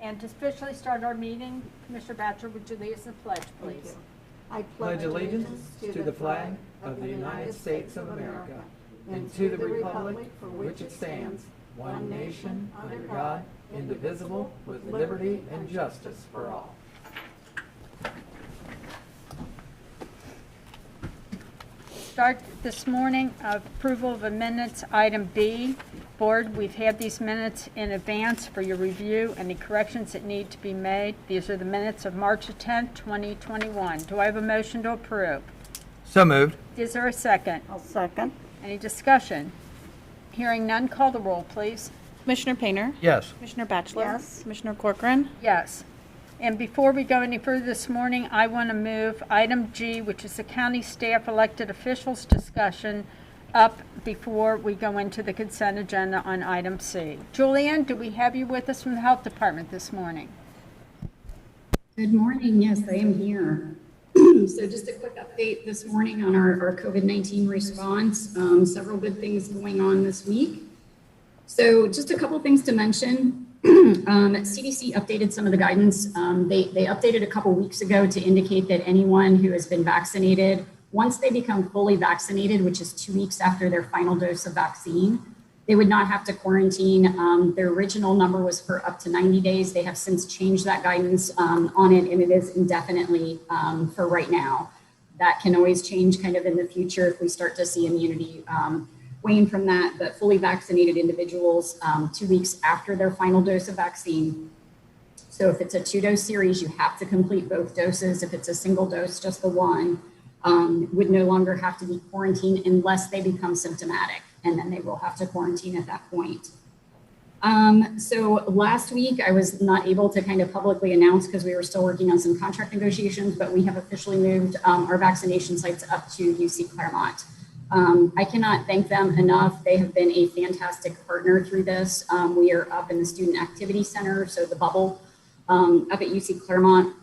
And to officially start our meeting, Commissioner Batcher, would you lead us in the pledge, please? I pledge allegiance to the flag of the United States of America and to the republic for which it stands, one nation, under God, indivisible, with liberty and justice for all. Start this morning, approval of amendments, item B. Board, we've had these minutes in advance for your review. Any corrections that need to be made? These are the minutes of March 10th, 2021. Do I have a motion to approve? So moved. Is there a second? I'll second. Any discussion? Hearing none, call the roll, please. Commissioner Painter? Yes. Commissioner Batchelor? Yes. Commissioner Corcoran? Yes. And before we go any further this morning, I want to move item G, which is the county staff elected officials discussion, up before we go into the consent agenda on item C. Julianne, do we have you with us from the Health Department this morning? Good morning. Yes, I am here. So just a quick update this morning on our COVID-19 response. Several good things going on this week. So just a couple things to mention. CDC updated some of the guidance. They updated a couple weeks ago to indicate that anyone who has been vaccinated, once they become fully vaccinated, which is 2 weeks after their final dose of vaccine, they would not have to quarantine. Their original number was for up to 90 days. They have since changed that guidance on it, and it is indefinitely for right now. That can always change kind of in the future if we start to see immunity wane from that, but fully vaccinated individuals 2 weeks after their final dose of vaccine. So if it's a 2-dose series, you have to complete both doses. If it's a single dose, just the one, would no longer have to be quarantined unless they become symptomatic, and then they will have to quarantine at that point. So last week I was not able to kind of publicly announce because we were still working on some contract negotiations, but we have officially moved our vaccination sites up to UC Clermont. I cannot thank them enough. They have been a fantastic partner through this. We are up in the Student Activity Center, so the bubble up at UC Clermont.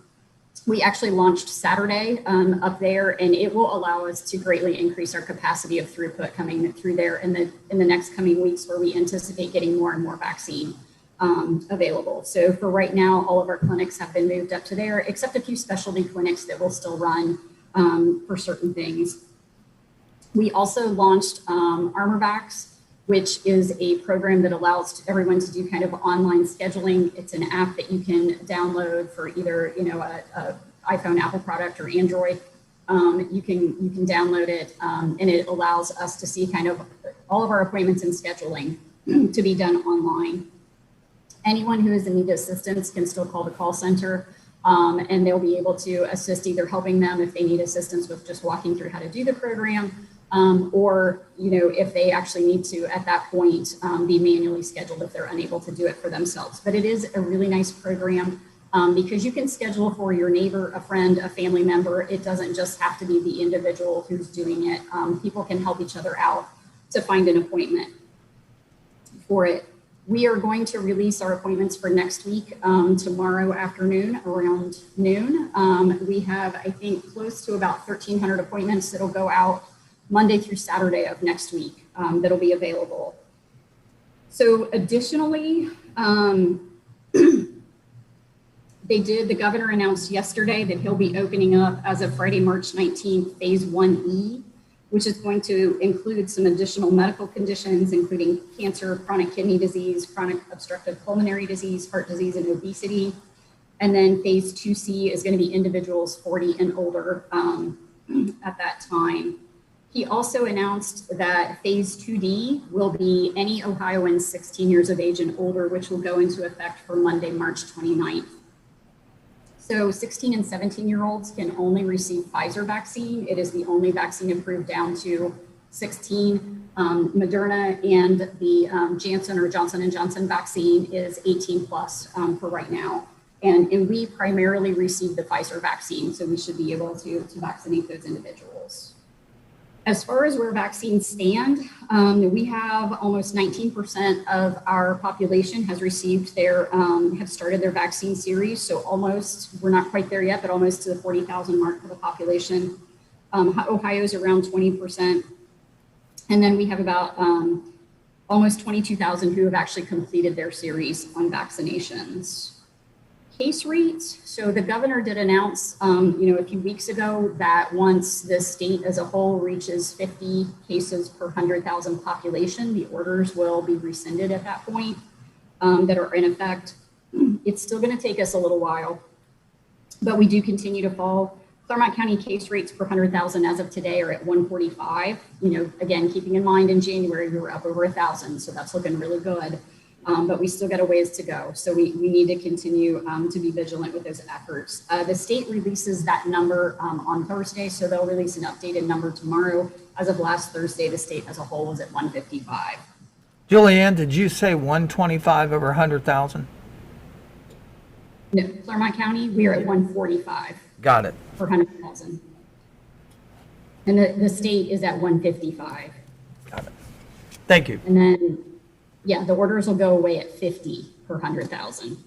We actually launched Saturday up there, and it will allow us to greatly increase our capacity of throughput coming through there in the next coming weeks, where we anticipate getting more and more vaccine available. So for right now, all of our clinics have been moved up to there, except a few specialty clinics that will still run for certain things. We also launched ArmorVax, which is a program that allows everyone to do kind of online scheduling. It's an app that you can download for either, a iPhone, Apple product, or Android. You can download it, and it allows us to see kind of all of our appointments and scheduling to be done online. Anyone who is in need of assistance can still call the call center, and they'll be able to assist, either helping them if they need assistance with just walking through how to do the program, or if they actually need to at that point be manually scheduled if they're unable to do it for themselves. But it is a really nice program because you can schedule for your neighbor, a friend, a family member. It doesn't just have to be the individual who's doing it. People can help each other out to find an appointment for it. We are going to release our appointments for next week tomorrow afternoon around noon. We have, I think, close to about 1,300 appointments that'll go out Monday through Saturday of next week that'll be available. So additionally, the governor announced yesterday that he'll be opening up as of Friday, March 19th, phase 1E, which is going to include some additional medical conditions, including cancer, chronic kidney disease, chronic obstructive pulmonary disease, heart disease, and obesity. And then phase 2C is going to be individuals 40 and older at that time. He also announced that phase 2D will be any Ohioans 16 years of age and older, which will go into effect for Monday, March 29th. So 16 and 17-year-olds can only receive Pfizer vaccine. It is the only vaccine approved down to 16. Moderna and the Janssen or Johnson & Johnson vaccine is 18 plus for right now. And we primarily receive the Pfizer vaccine, so we should be able to vaccinate those individuals. As far as where vaccines stand, we have almost 19% of our population has received have started their vaccine series. So almost, we're not quite there yet, but almost to the 40,000 mark for the population. Ohio's around 20%. And then we have about almost 22,000 who have actually completed their series on vaccinations. Case rates. So the governor did announce, a few weeks ago that once the state as a whole reaches 50 cases per 100,000 population, the orders will be rescinded at that point that are in effect. It's still going to take us a little while, but we do continue to fall. Clermont County case rates per 100,000 as of today are at 145. Again, keeping in mind in January, we were up over 1,000, so that's looking really good. But we still got a ways to go. So we need to continue to be vigilant with those efforts. The state releases that number on Thursday, so they'll release an updated number tomorrow. As of last Thursday, the state as a whole was at 155. Julianne, did you say 125 over 100,000? No, Clermont County, we are at 145 Got it. per 100,000. And the state is at 155. Got it. Thank you. And then, yeah, the orders will go away at 50 per 100,000.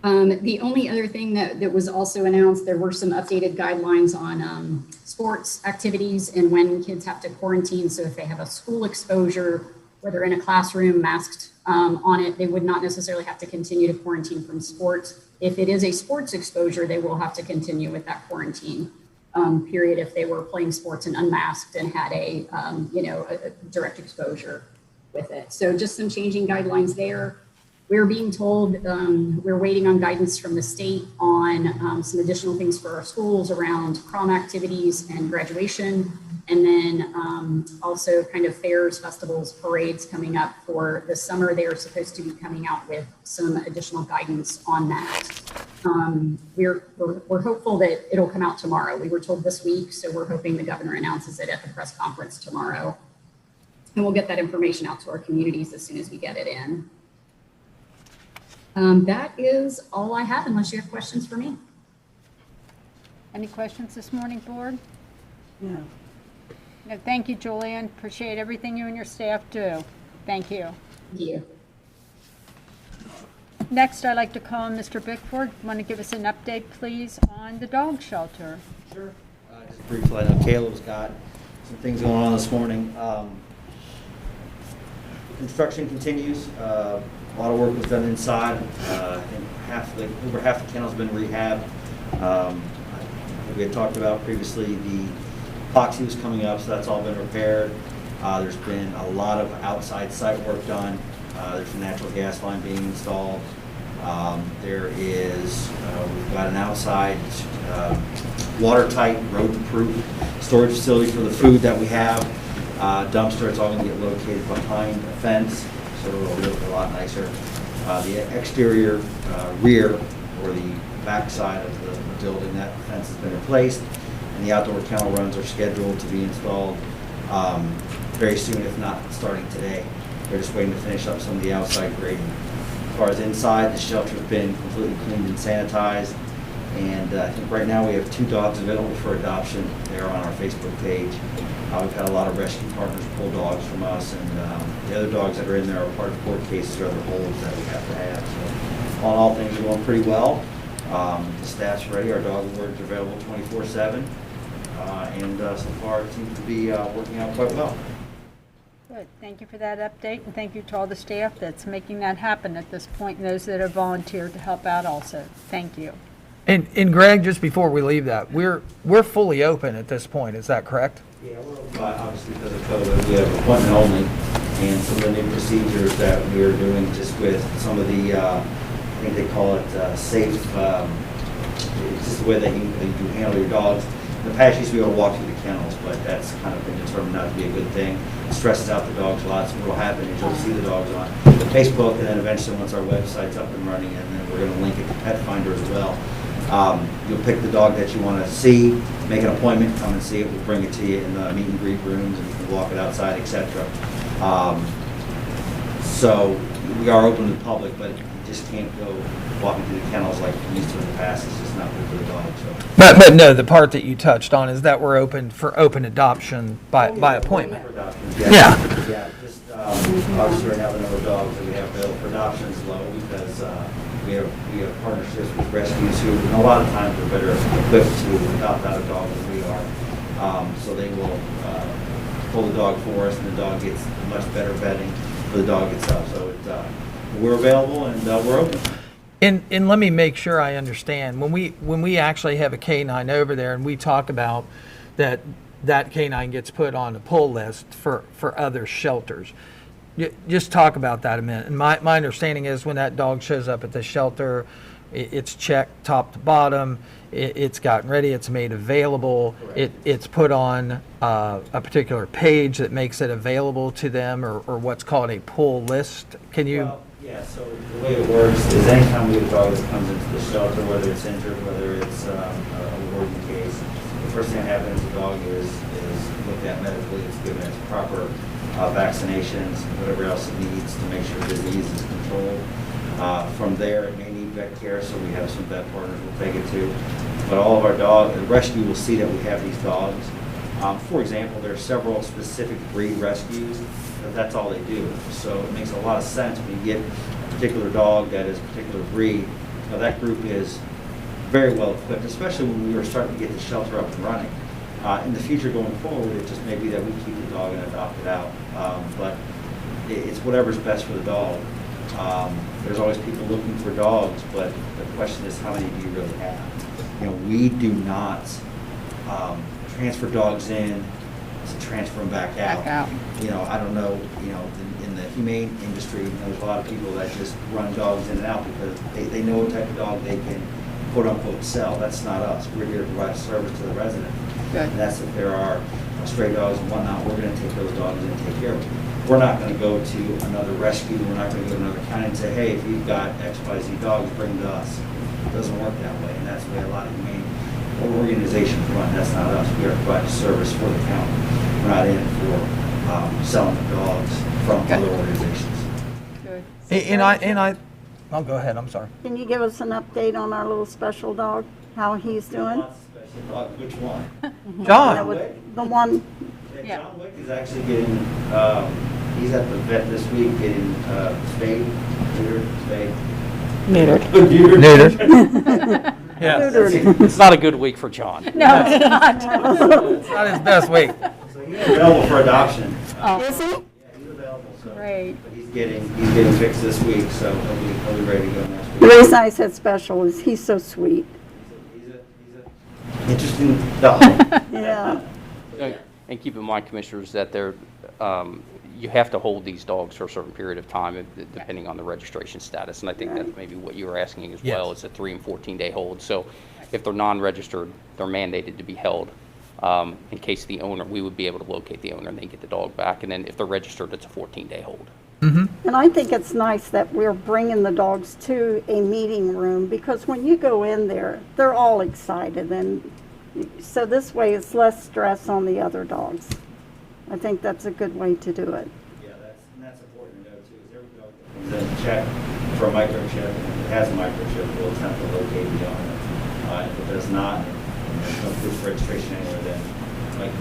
The only other thing that was also announced, there were some updated guidelines on sports activities and when kids have to quarantine. So if they have a school exposure, whether in a classroom masked on it, they would not necessarily have to continue to quarantine from sports. If it is a sports exposure, they will have to continue with that quarantine period if they were playing sports and unmasked and had a direct exposure with it. So just some changing guidelines there. We're being told we're waiting on guidance from the state on some additional things for our schools around prom activities and graduation. And then also kind of fairs, festivals, parades coming up for the summer. They are supposed to be coming out with some additional guidance on that. We're hopeful that it'll come out tomorrow. We were told this week, so we're hoping the governor announces it at the press conference tomorrow. And we'll get that information out to our communities as soon as we get it in. That is all I have, unless you have questions for me. Any questions this morning, board? No. No, thank you, Julianne. Appreciate everything you and your staff do. Thank you. Thank you. Next, I'd like to call on Mr. Bickford. Want to give us an update, please, on the dog shelter? Sure. Just briefly, I know Caleb's got some things going on this morning. Construction continues. A lot of work was done inside. I think over half the kennel's been rehabbed. We had talked about previously the epoxy was coming up, so that's all been repaired. There's been a lot of outside site work done. There's a natural gas line being installed. We've got an outside watertight, road-proof storage facility for the food that we have. Dumpster, it's all going to get located behind a fence, so it'll look a lot nicer. The exterior rear, or the back side of the building, that fence has been replaced, and the outdoor kennel runs are scheduled to be installed very soon, if not starting today. They're just waiting to finish up some of the outside grading. As far as inside, the shelter's been completely cleaned and sanitized, and I think right now we have 2 dogs available for adoption. They're on our Facebook page. We've had a lot of rescue partners pull dogs from us, and the other dogs that are in there are part of court cases or other holds that we have to have. So all things are going pretty well. The staff's ready. Our dog awards are available 24/7, and so far it seems to be working out quite well. Good. Thank you for that update, and thank you to all the staff that's making that happen at this point, and those that have volunteered to help out also. Thank you. And Greg, just before we leave that, we're fully open at this point. Is that correct? Yeah, we're open, obviously because of COVID. We have appointment only, and some of the new procedures that we are doing just with some of the, I think they call it safe, it's just the way that you handle your dogs. In the past, you used to be able to walk through the kennels, but that's kind of been determined not to be a good thing. It stresses out the dogs a lot, so what will happen is you'll see the dogs on Facebook, and then eventually once our website's up and running, and then we're going to link it to Pet Finder as well. You'll pick the dog that you want to see, make an appointment, come and see it. We'll bring it to you in the meet and greet rooms, and you can walk it outside, etc. So we are open to the public, but you just can't go walking through the kennels like we used to in the past. It's just not good for the dog. So. But no, the part that you touched on is that we're open for open adoption by appointment. For adoptions, Yeah. Yeah. Just obviously right now the number of dogs that we have available for adoption is low because we have partnerships with rescues who, a lot of times, are better equipped to adopt out a dog than we are. So they will pull the dog for us, and the dog gets much better vetting for the dog itself. So we're available and we're open. And let me make sure I understand. When we actually have a canine over there and we talk about that canine gets put on a pull list for other shelters, just talk about that a minute. And my understanding is when that dog shows up at the shelter, it's checked top to bottom, it's gotten ready, it's made available, it's put on a particular page that makes it available to them, or what's called a pull list. Can you? Well, yeah, so the way it works is anytime we get a dog that comes into the shelter, whether it's injured, whether it's a warden case, the first thing that happens, the dog is looked at medically, it's given its proper vaccinations, whatever else it needs to make sure disease is controlled. From there, it may need vet care, so we have some vet partners we'll take it to. But all of our dogs, the rescue will see that we have these dogs. For example, there are several specific breed rescues, but that's all they do. So it makes a lot of sense when you get a particular dog that is a particular breed. Now, that group is very well equipped, especially when we were starting to get the shelter up and running. In the future going forward, it just may be that we keep the dog and adopt it out. But it's whatever's best for the dog. There's always people looking for dogs, but the question is, how many do you really have? You know, we do not transfer dogs in to transfer them back out. You know, I don't know, you know, in the humane industry, there's a lot of people that just run dogs in and out because they know what type of dog they can quote unquote sell. That's not us. We're here to provide a service to the resident. Good. And that's if there are stray dogs and whatnot, we're going to take those dogs in and take care of them. We're not going to go to another rescue. We're not going to go to another county and say, hey, if you've got XYZ dogs, bring them to us. It doesn't work that way, and that's the way a lot of humane organizations run. That's not us. We are providing service for the county. We're not in for selling the dogs from other organizations. Good. I'll go ahead. I'm sorry. Can you give us an update on our little special dog, how he's doing? Special dog. Which one? John. The one, Yeah. John Wick is actually getting, he's at the vet this week getting spayed, Neutered. Neutered. Yes. It's not a good week for John. No, it's not. It's not his best week. So he's available for adoption. is he? Yeah, he's available, so. Great. But he's getting fixed this week, so he'll be ready to go next week. The reason I said special is he's so sweet. He's a interesting dog. Yeah. And keep in mind, commissioners, that you have to hold these dogs for a certain period of time, depending on the registration status. And I think that's maybe what you were asking as well. Yes. It's a 3 and 14-day hold. So if they're non-registered, they're mandated to be held. In case the owner, we would be able to locate the owner and then get the dog back. And then if they're registered, it's a 14-day hold. And I think it's nice that we're bringing the dogs to a meeting room, because when you go in there, they're all excited. And so this way it's less stress on the other dogs. I think that's a good way to do it. Yeah, that's important to know too, is every dog that comes in, check for a microchip, and if it has a microchip, we'll attempt to locate the owner. If it does not, and there's no proof of registration anywhere, then, like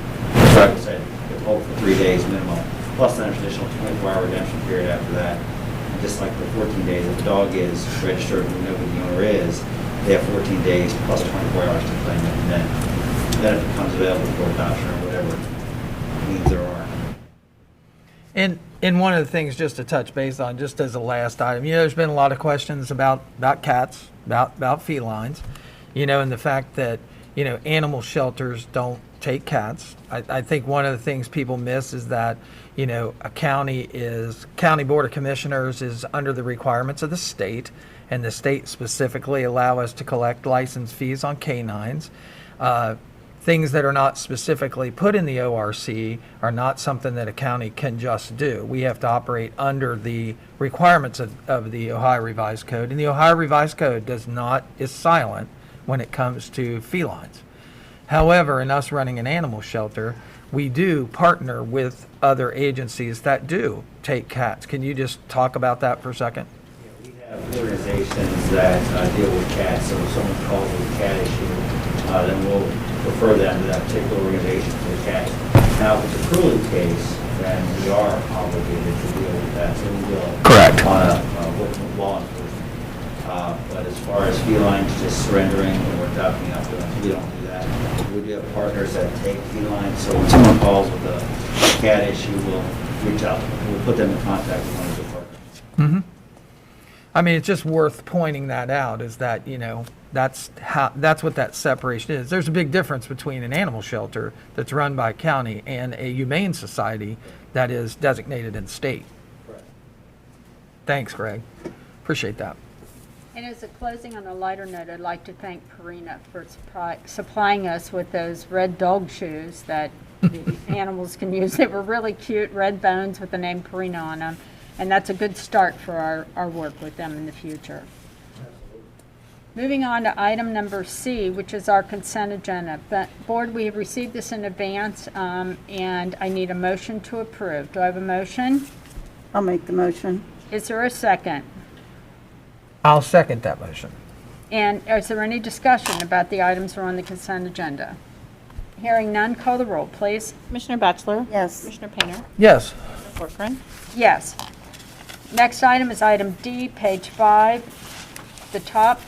Travis said, it's hold for 3 days minimum, plus an additional 24-hour redemption period after that. And just like the 14 days, if the dog is registered and we know who the owner is, they have 14 days plus 24 hours to claim it, and then it becomes available for adoption or whatever needs there are. And one of the things just to touch base on, just as a last item, there's been a lot of questions about cats, about felines, and the fact that, animal shelters don't take cats. I think one of the things people miss is that, a county board of commissioners is under the requirements of the state, and the state specifically allow us to collect license fees on canines. Things that are not specifically put in the ORC are not something that a county can just do. We have to operate under the requirements of the Ohio Revised Code, and the Ohio Revised Code is silent when it comes to felines. However, in us running an animal shelter, we do partner with other agencies that do take cats. Can you just talk about that for a second? Yeah, we have organizations that deal with cats, so if someone calls with a cat issue, then we'll refer them to that particular organization for the cat. Now, if it's a cruelty case, then we are obligated to deal with that, so we will. Correct. Work with law enforcement. But as far as felines just surrendering or adopting up to them, we don't do that. We do have partners that take felines, so when someone calls with a cat issue, we'll reach out. We'll put them in contact with one of the partners. Mm-hmm. I mean, it's just worth pointing that out, is that, that's what that separation is. There's a big difference between an animal shelter that's run by a county and a humane society that is designated in state. Thanks, Greg. Appreciate that. And as a closing on a lighter note, I'd like to thank Karina for supplying us with those red dog shoes that the animals can use. They were really cute, red bones with the name Karina on them. And that's a good start for our work with them in the future. Moving on to item number C, which is our consent agenda. But Board, we have received this in advance, and I need a motion to approve. Do I have a motion? I'll make the motion. Is there a second? I'll second that motion. And is there any discussion about the items that are on the consent agenda? Hearing none, call the roll, please. Commissioner Batchelor? Yes. Commissioner Painter? Yes. Commissioner Corcoran? Yes. Next item is item D, page 5, the top.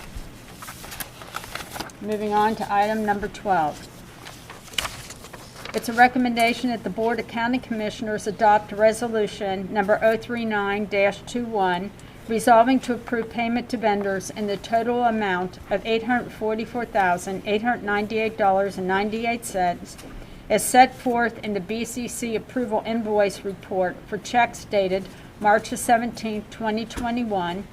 Moving on to item number 12. It's a recommendation that the Board of County Commissioners adopt resolution number 039-21, resolving to approve payment to vendors in the total amount of $844,898.98 as set forth in the BCC approval invoice report for checks dated March 17, 2021,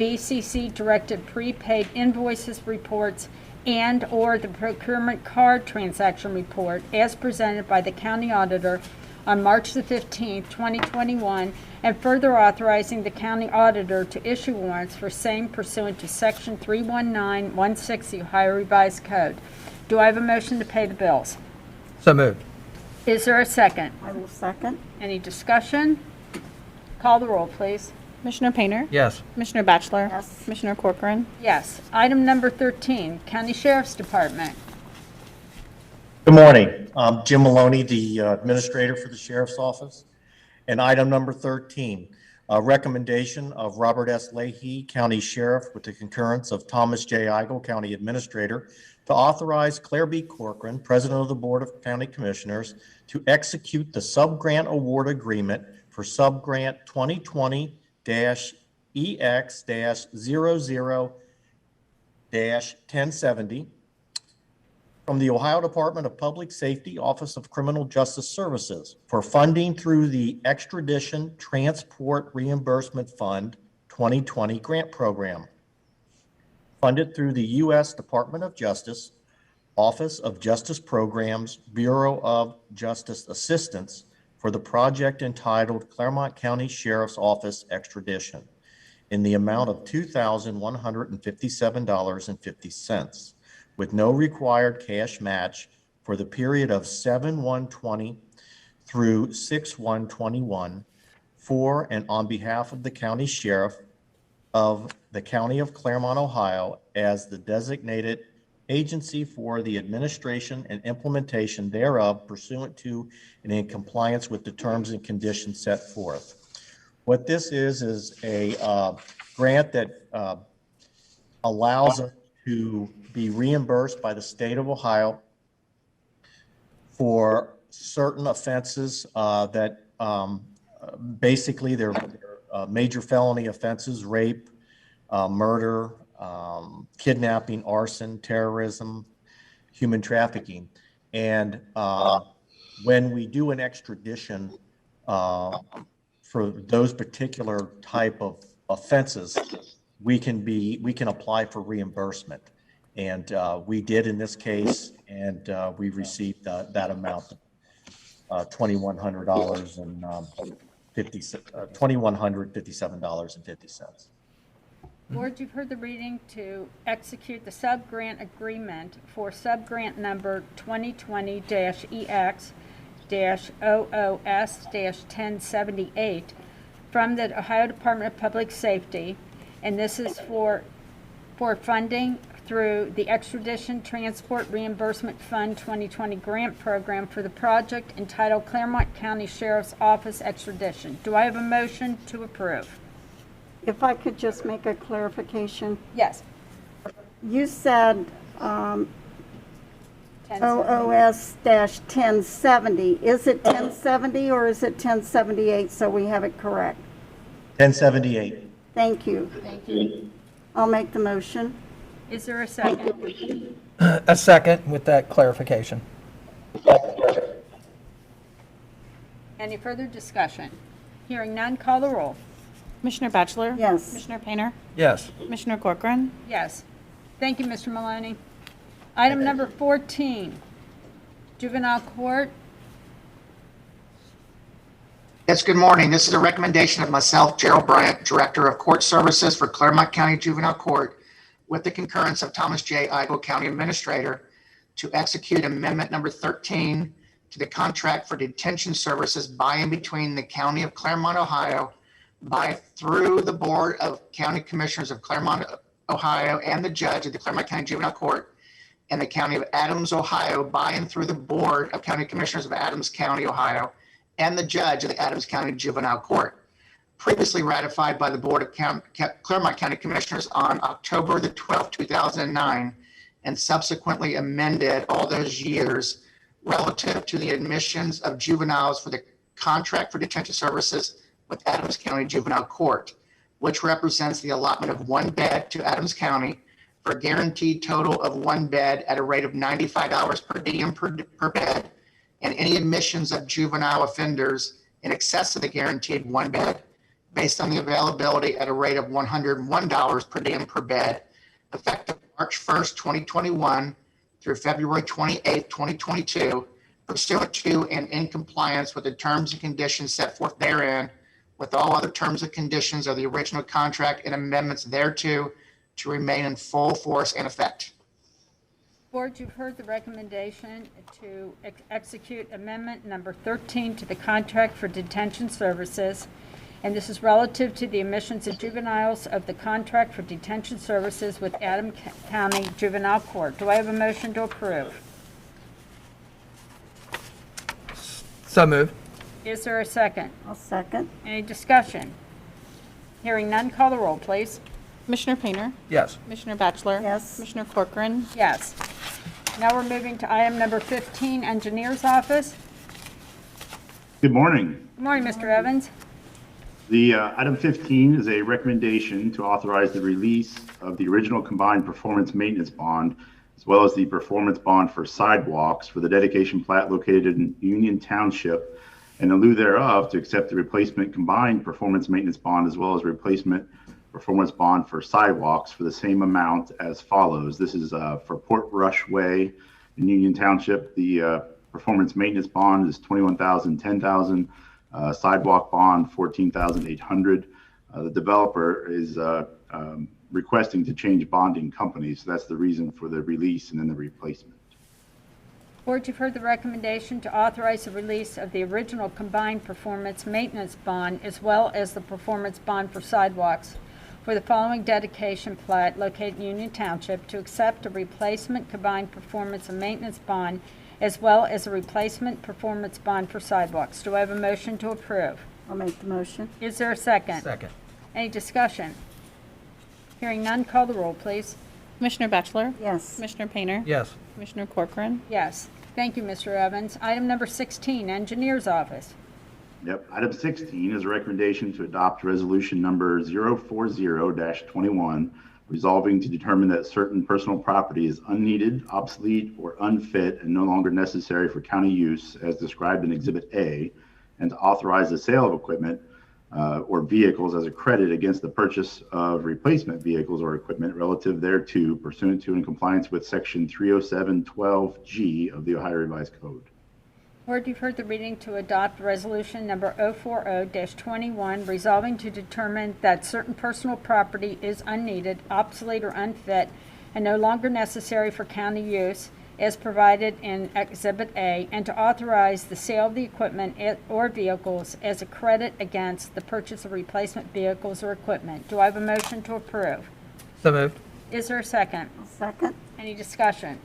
BCC directed prepaid invoices reports and/or the procurement card transaction report as presented by the county auditor on March the 15th, 2021, and further authorizing the county auditor to issue warrants for same pursuant to Section 31916 Ohio Revised Code. Do I have a motion to pay the bills? So moved. Is there a second? I will second. Any discussion? Call the roll, please. Commissioner Painter? Yes. Commissioner Batchelor? Yes. Commissioner Corcoran? Yes. Item number 13, County Sheriff's Department. Good morning. I'm Jim Maloney, the administrator for the Sheriff's Office. And item number 13, a recommendation of Robert S. Leahy, County Sheriff, with the concurrence of Thomas J. Eigel, County Administrator, to authorize Claire B. Corcoran, President of the Board of County Commissioners, to execute the subgrant award agreement for subgrant 2020-EX-00-1070 from the Ohio Department of Public Safety, Office of Criminal Justice Services for funding through the Extradition Transport Reimbursement Fund 2020 grant program. Funded through the U.S. Department of Justice, Office of Justice Programs, Bureau of Justice Assistance for the project entitled Clermont County Sheriff's Office Extradition in the amount of $2,157.50. with no required cash match for the period of 7/1/20 through 6/1/21 for and on behalf of the County Sheriff of the County of Clermont, Ohio, as the designated agency for the administration and implementation thereof pursuant to and in compliance with the terms and conditions set forth. What this is a grant that allows us to be reimbursed by the state of Ohio for certain offenses that basically they're major felony offenses: rape, murder, kidnapping, arson, terrorism, human trafficking. And when we do an extradition for those particular type of offenses, we can apply for reimbursement. And we did in this case, and we received that amount, $2,157.50. Board, you've heard the reading to execute the sub-grant agreement for sub-grant number 2020-EX-00S-1078 from the Ohio Department of Public Safety, and this is for funding through the Extradition Transport Reimbursement Fund 2020 grant program for the project entitled Clermont County Sheriff's Office Extradition. Do I have a motion to approve? If I could just make a clarification. Yes. You said 1070. OOS-1070. Is it 1070 or is it 1078 so we have it correct? 1078. Thank you. Thank you. I'll make the motion. Is there a second? A second with that clarification. Any further discussion? Hearing none, call the roll. Commissioner Batchelor? Yes. Commissioner Painter? Yes. Commissioner Corcoran? Yes. Thank you, Mr. Maloney. Item number 14, juvenile court. Yes, good morning. This is a recommendation of myself, Gerald Bryant, Director of Court Services for Clermont County Juvenile Court, with the concurrence of Thomas J. Igle, County Administrator, to execute Amendment Number 13 to the contract for detention services by and between the County of Clermont, Ohio, through the Board of County Commissioners of Clermont, Ohio, and the Judge of the Clermont County Juvenile Court, and the County of Adams, Ohio, by and through the Board of County Commissioners of Adams County, Ohio, and the Judge of the Adams County Juvenile Court, previously ratified by the Board of Clermont County Commissioners on October the 12th, 2009, and subsequently amended all those years relative to the admissions of juveniles for the contract for detention services with Adams County Juvenile Court, which represents the allotment of one bed to Adams County for a guaranteed total of one bed at a rate of $95 per diem per bed, and any admissions of juvenile offenders in excess of the guaranteed one bed based on the availability at a rate of $101 per diem per bed, effective March 1st, 2021 through February 28th, 2022, pursuant to and in compliance with the terms and conditions set forth therein, with all other terms and conditions of the original contract and amendments thereto to remain in full force and effect. Board, you've heard the recommendation to execute Amendment Number 13 to the contract for detention services, and this is relative to the admissions of juveniles of the contract for detention services with Adams County Juvenile Court. Do I have a motion to approve? So moved. Is there a second? I'll second. Any discussion? Hearing none, call the roll, please. Commissioner Painter? Yes. Commissioner Batchelor? Yes. Commissioner Corcoran? Yes. Now we're moving to item number 15, Engineer's Office. Good morning. Good morning, Mr. Evans. The item 15 is a recommendation to authorize the release of the original combined performance maintenance bond, as well as the performance bond for sidewalks for the dedication plat located in Union Township, and in lieu thereof, to accept the replacement combined performance maintenance bond as well as replacement performance bond for sidewalks for the same amount as follows. This is for Port Rush Way in Union Township. The performance maintenance bond is $21,000, $10,000. Sidewalk bond $14,800. The developer is requesting to change bonding companies. So that's the reason for the release and then the replacement. Board, you've heard the recommendation to authorize the release of the original combined performance maintenance bond as well as the performance bond for sidewalks for the following dedication plat located in Union Township, to accept a replacement combined performance and maintenance bond as well as a replacement performance bond for sidewalks. Do I have a motion to approve? I'll make the motion. Is there a second? Second. Any discussion? Hearing none, call the roll, please. Commissioner Batchelor? Yes. Commissioner Painter? Yes. Commissioner Corcoran? Yes. Thank you, Mr. Evans. Item number 16, Engineer's Office. Yep. Item 16 is a recommendation to adopt resolution number 040-21, resolving to determine that certain personal property is unneeded, obsolete, or unfit and no longer necessary for county use as described in Exhibit A, and to authorize the sale of equipment or vehicles as a credit against the purchase of replacement vehicles or equipment relative thereto, pursuant to and in compliance with Section 307.12G of the Ohio Revised Code. Board, you've heard the reading to adopt resolution number 040-21, resolving to determine that certain personal property is unneeded, obsolete, or unfit, and no longer necessary for county use as provided in Exhibit A, and to authorize the sale of the equipment or vehicles as a credit against the purchase of replacement vehicles or equipment. Do I have a motion to approve? So moved. Is there a second? I'll second. Any discussion?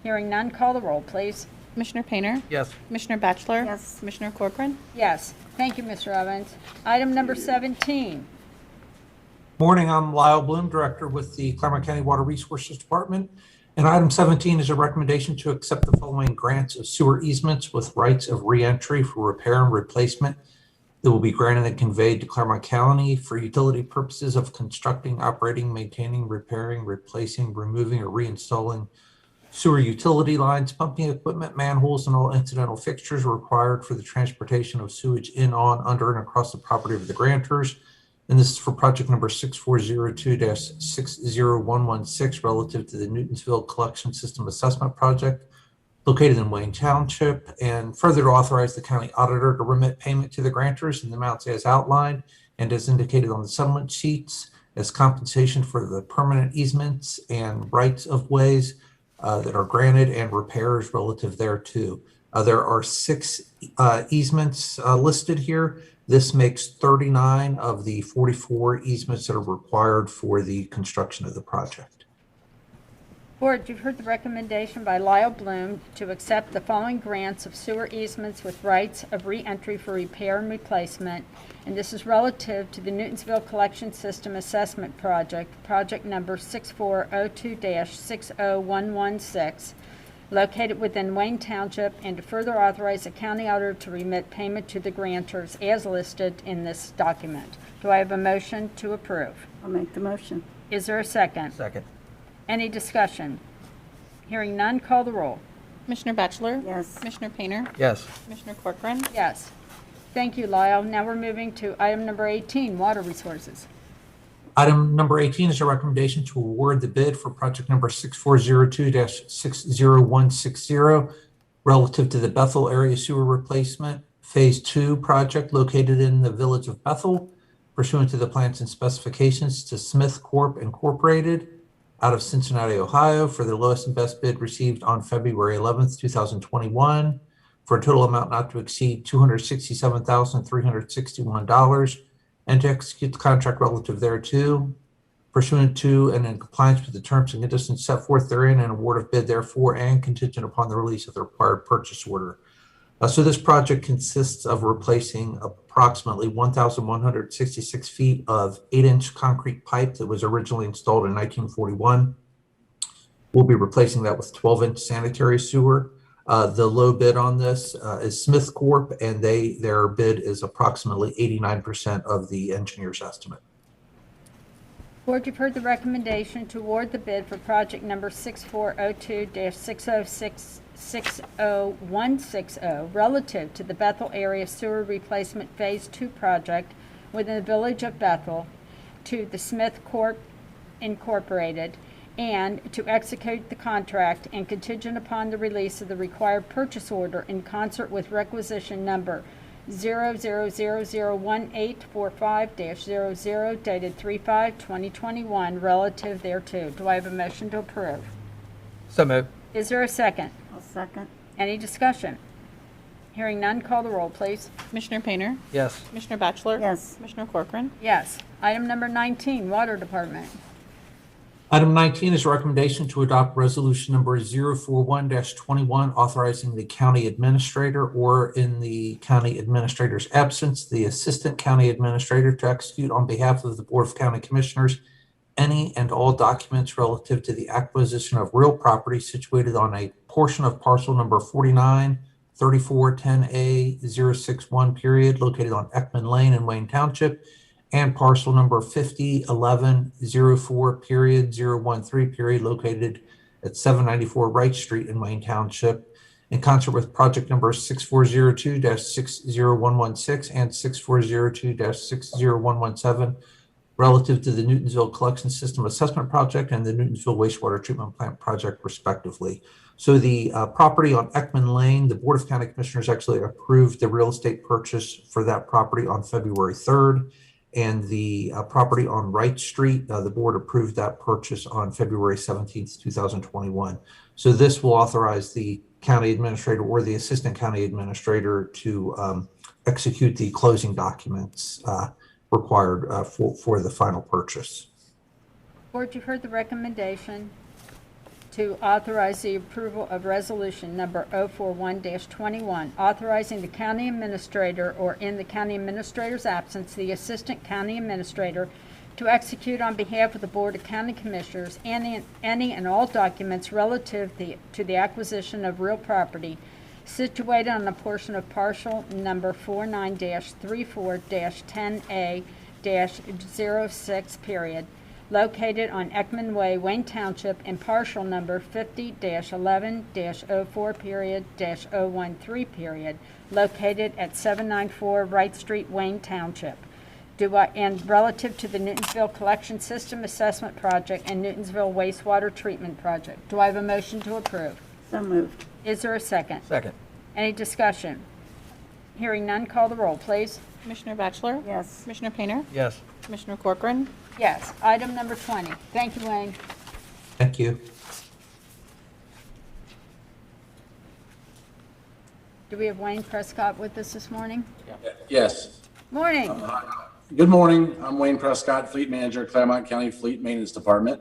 Hearing none, call the roll, please. Commissioner Painter? Yes. Commissioner Batchelor? Yes. Commissioner Corcoran? Yes. Thank you, Mr. Evans. Item number 17. Morning, I'm Lyle Bloom, Director with the Clermont County Water Resources Department. And item 17 is a recommendation to accept the following grants of sewer easements with rights of reentry for repair and replacement It will be granted and conveyed to Clermont County for utility purposes of constructing, operating, maintaining, repairing, replacing, removing, or reinstalling sewer utility lines, pumping equipment, manholes, and all incidental fixtures required for the transportation of sewage in, on, under, and across the property of the grantors. And this is for project number 6402-60116 relative to the Newtonsville Collection System Assessment Project located in Wayne Township, and further to authorize the county auditor to remit payment to the grantors in the amounts as outlined and as indicated on the settlement sheets as compensation for the permanent easements and rights of ways that are granted and repairs relative thereto. There are 6 easements listed here. This makes 39 of the 44 easements that are required for the construction of the project. Board, you've heard the recommendation by Lyle Bloom to accept the following grants of sewer easements with rights of re-entry for repair and replacement, and this is relative to the Newtonsville Collection System Assessment Project, project number 6402-60116, located within Wayne Township, and to further authorize the county auditor to remit payment to the grantors as listed in this document. Do I have a motion to approve? I'll make the motion. Is there a second? Second. Any discussion? Hearing none, call the roll. Commissioner Batchelor? Yes. Commissioner Painter? Yes. Commissioner Corcoran? Yes. Thank you, Lyle. Now we're moving to item number 18, water resources. Item number 18 is a recommendation to award the bid for project number 6402-60160 relative to the Bethel Area Sewer Replacement Phase 2 project located in the village of Bethel pursuant to the plans and specifications to Smith Corp. Incorporated out of Cincinnati, Ohio, for the lowest and best bid received on February 11th, 2021, for a total amount not to exceed $267,361, and to execute the contract relative thereto, pursuant to and in compliance with the terms and conditions set forth therein, and award of bid therefore, and contingent upon the release of the required purchase order. So this project consists of replacing approximately 1,166 feet of 8-inch concrete pipe that was originally installed in 1941. We'll be replacing that with 12-inch sanitary sewer. The low bid on this is Smith Corp., and their bid is approximately 89% of the engineer's estimate. Board, you've heard the recommendation to award the bid for project number 6402-60160 relative to the Bethel Area Sewer Replacement Phase 2 project within the village of Bethel to the Smith Corp. Incorporated, and to execute the contract and contingent upon the release of the required purchase order in concert with requisition number 00001845-00 dated 3/5/2021 relative thereto. Do I have a motion to approve? So moved. Is there a second? I'll second. Any discussion? Hearing none, call the roll, please. Commissioner Painter? Yes. Commissioner Batchelor? Yes. Commissioner Corcoran? Yes. Item number 19, Water Department. Item 19 is a recommendation to adopt resolution number 041-21, authorizing the county administrator, or in the county administrator's absence, the assistant county administrator, to execute on behalf of the Board of County Commissioners any and all documents relative to the acquisition of real property situated on a portion of parcel number 493410A061 period located on Ekman Lane in Wayne Township, and parcel number 501104 period 013 period located at 794 Wright Street in Wayne Township, in concert with project number 6402-60116 and 6402-60117 relative to the Newtonsville Collection System Assessment Project and the Newtonsville Wastewater Treatment Plant Project, respectively. So the property on Ekman Lane, the Board of County Commissioners actually approved the real estate purchase for that property on February 3rd. And the property on Wright Street, the board approved that purchase on February 17th, 2021. So this will authorize the county administrator or the assistant county administrator to execute the closing documents required for the final purchase. Board, you've heard the recommendation to authorize the approval of resolution number 041-21, authorizing the county administrator, or in the county administrator's absence, the assistant county administrator, to execute on behalf of the Board of County Commissioners any and all documents relative to the acquisition of real property situated on a portion of parcel number 49-34-10A-06 period, located on Ekman Way, Wayne Township, and parcel number 50-11-04 period -013 period, located at 794 Wright Street, Wayne Township. And relative to the Newtonsville Collection System Assessment Project and Newtonsville Wastewater Treatment Project. Do I have a motion to approve? So moved. Is there a second? Second. Any discussion? Hearing none, call the roll, please. Commissioner Batchelor? Yes. Commissioner Painter? Yes. Commissioner Corcoran? Yes. Item number 20. Thank you, Wayne. Thank you. Do we have Wayne Prescott with us this morning? Yes. Morning. Good morning. I'm Wayne Prescott, Fleet Manager, Clermont County Fleet Maintenance Department.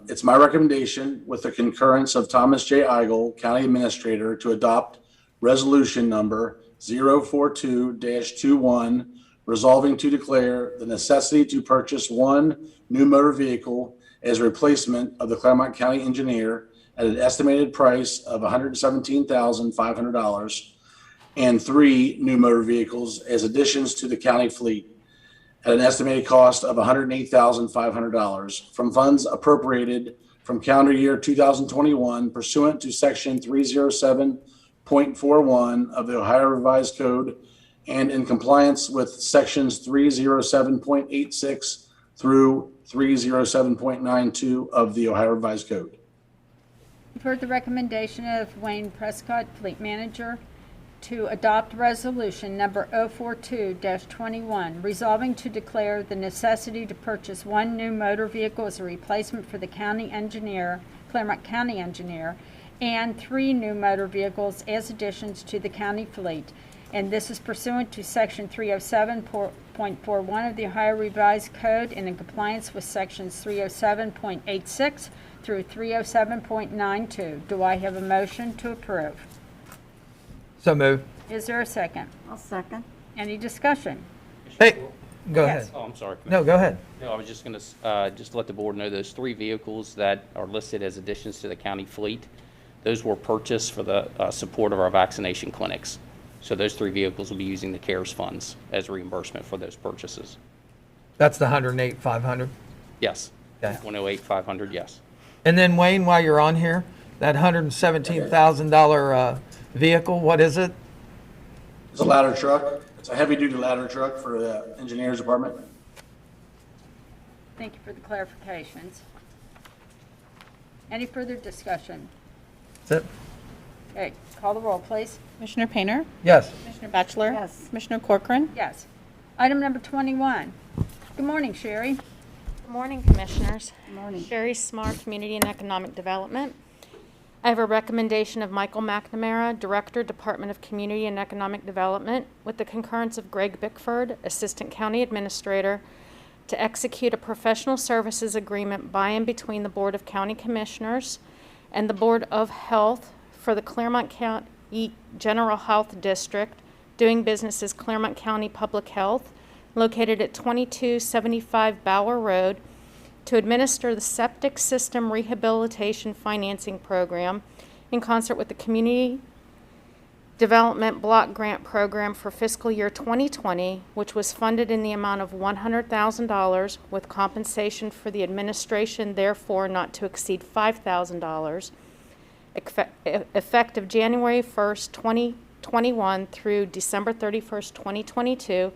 It's my recommendation, with the concurrence of Thomas J. Eigel, County Administrator, to adopt resolution number 042-21, resolving to declare the necessity to purchase one new motor vehicle as a replacement of the Clermont County Engineer at an estimated price of $117,500, and 3 new motor vehicles as additions to the county fleet at an estimated cost of $108,500 from funds appropriated from calendar year 2021 pursuant to section 307.41 of the Ohio Revised Code and in compliance with sections 307.86 through 307.92 of the Ohio Revised Code. You've heard the recommendation of Wayne Prescott, Fleet Manager, to adopt resolution number 042-21, resolving to declare the necessity to purchase one new motor vehicle as a replacement for the county engineer, Clermont County Engineer, and 3 new motor vehicles as additions to the county fleet. And this is pursuant to section 307.41 of the Ohio Revised Code and in compliance with sections 307.86 through 307.92. Do I have a motion to approve? So moved. Is there a second? I'll second. Any discussion? Hey, go Yes. ahead. Oh, I'm sorry. No, go ahead. No, I was just going to just let the board know those 3 vehicles that are listed as additions to the county fleet, those were purchased for the support of our vaccination clinics. So those 3 vehicles will be using the CARES funds as reimbursement for those purchases. That's the 108,500. Yes. Okay. 108,500, yes. And then Wayne, while you're on here, that $117,000 vehicle, what is it? It's a ladder truck. It's a heavy-duty ladder truck for the engineers department. Thank you for the clarifications. Any further discussion? That's it? Okay, call the roll, please. Commissioner Painter? Yes. Commissioner Batchelor? Yes. Commissioner Corcoran? Yes. Item number 21. Good morning, Sherry. Good morning, Commissioners. Good morning. Sherry Smart, Community and Economic Development. I have a recommendation of Michael McNamara, Director, Department of Community and Economic Development, with the concurrence of Greg Bickford, Assistant County Administrator, to execute a professional services agreement by and between the Board of County Commissioners and the Board of Health for the Clermont County General Health District, doing business as Clermont County Public Health, located at 2275 Bower Road, to administer the septic system rehabilitation financing program in concert with the Community Development Block Grant Program for fiscal year 2020, which was funded in the amount of $100,000 with compensation for the administration, therefore not to exceed $5,000, effective January 1st, 2021 through December 31st, 2022,